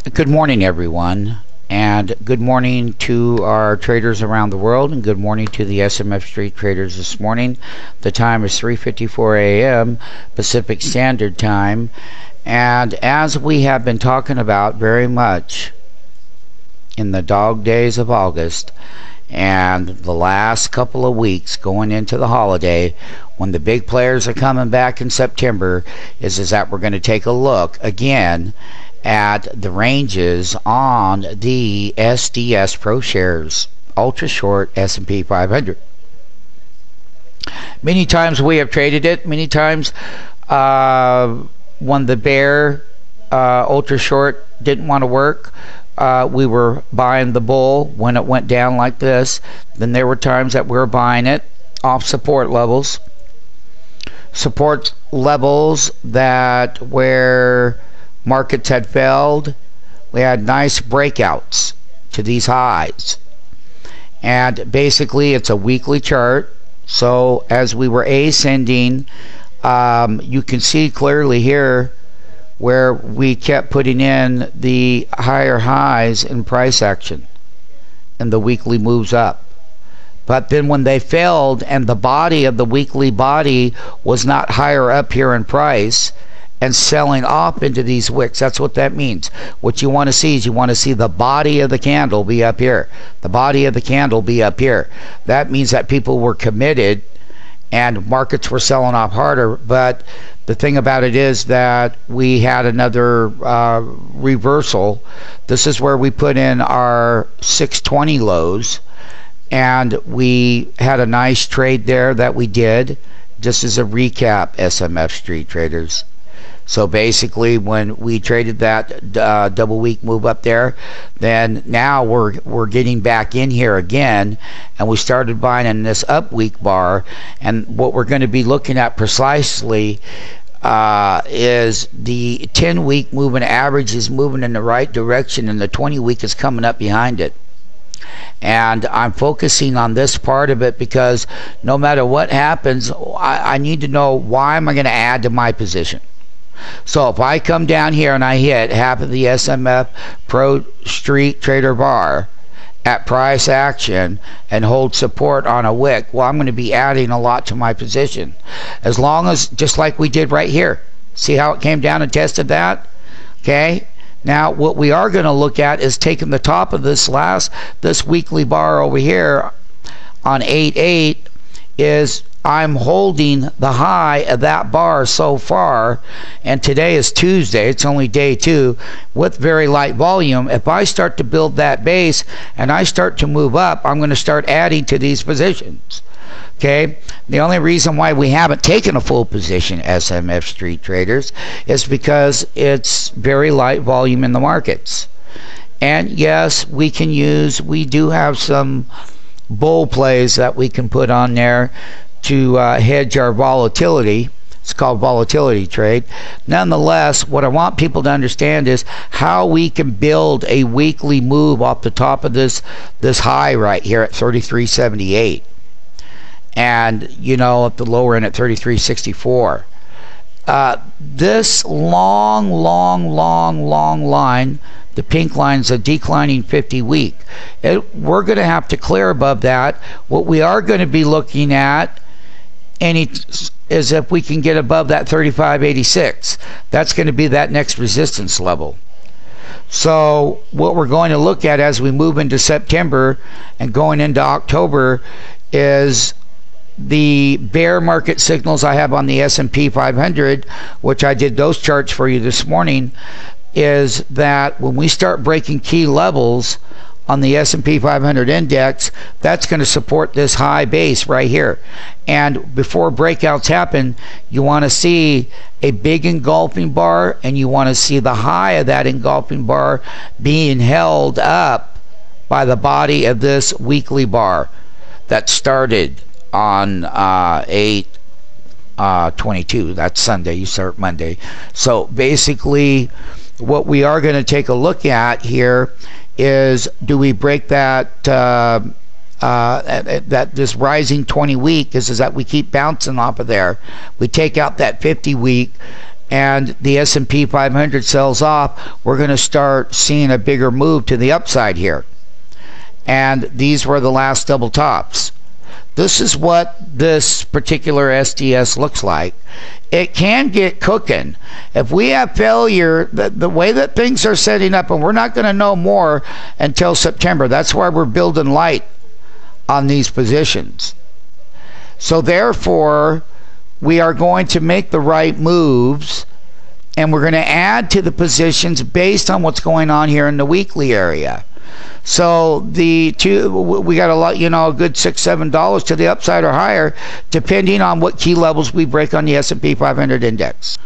Good morning, everyone, and good morning to our traders around the world, and good morning to the SMF Street traders this morning. The time is 3:54 a.m. Pacific Standard Time, and as we have been talking about very much in the dog days of August and the last couple of weeks going into the holiday, when the big players are coming back in September, is that we're going to take a look again at the ranges on the SDS ProShares UltraShort S&P 500. Many times we have traded it. Many times when the bear UltraShort didn't want to work, we were buying the bull when it went down like this. Then there were times that we were buying it off support levels. Support levels that where markets had failed, we had nice breakouts to these highs. And basically it's a weekly chart. So as we were ascending, you can see clearly here where we kept putting in the higher highs in price action and the weekly moves up. But then when they failed and the body of the weekly body was not higher up here in price and selling off into these wicks, that's what that means. What you want to see is you want to see the body of the candle be up here. The body of the candle be up here. That means that people were committed and markets were selling off harder. But the thing about it is that we had another reversal. This is where we put in our 620 lows, and we had a nice trade there that we did. Just as a recap, SMF Street traders. So basically when we traded that double week move up there, then now we're getting back in here again, and we started buying in this up week bar. And what we're going to be looking at precisely is the 10-week moving average is moving in the right direction, and the 20-week is coming up behind it. And I'm focusing on this part of it because no matter what happens, I need to know, why am I going to add to my position? So if I come down here and I hit half of the SMF Pro Street Trader bar at price action and hold support on a wick, well, I'm going to be adding a lot to my position. As long as, just like we did right here, see how it came down and tested that? Okay. Now what we are going to look at is taking the top of this weekly bar over here on 8.8 is I'm holding the high of that bar so far, and today is Tuesday, it's only day 2 with very light volume. If I start to build that base and I start to move up, I'm going to start adding to these positions. Okay, the only reason why we haven't taken a full position, SMF Street traders, is because it's very light volume in the markets. And yes, we do have some bull plays that we can put on there to hedge our volatility. It's called volatility trade. Nonetheless, what I want people to understand is how we can build a weekly move off the top of this high right here at 33.78, and you know, at the lower end at 33.64. This long line, the pink line, is a declining 50 week. We're going to have to clear above that. What we are going to be looking at is if we can get above that 35.86. That's going to be that next resistance level. So what we're going to look at as we move into September and going into October is the bear market signals I have on the S&P 500, which I did those charts for you this morning, is that when we start breaking key levels on the S&P 500 index, that's going to support this high base right here. And before breakouts happen, you want to see a big engulfing bar, and you want to see the high of that engulfing bar being held up by the body of this weekly bar that started on 8/22. That's Sunday. You start Monday. So basically what we are going to take a look at here is, do we break that this rising 20 week is that we keep bouncing off of there. We take out that 50 week and the S&P 500 sells off, we're going to start seeing a bigger move to the upside here. And these were the last double tops. This is what this particular SDS looks like. It can get cooking. If we have failure, the way that things are setting up, and we're not going to know more until September. That's why we're building light on these positions. So therefore, we are going to make the right moves, and we're going to add to the positions based on what's going on here in the weekly area. So we got a lot, a good $6-7 to the upside or higher, depending on what key levels we break on the S&P 500 index.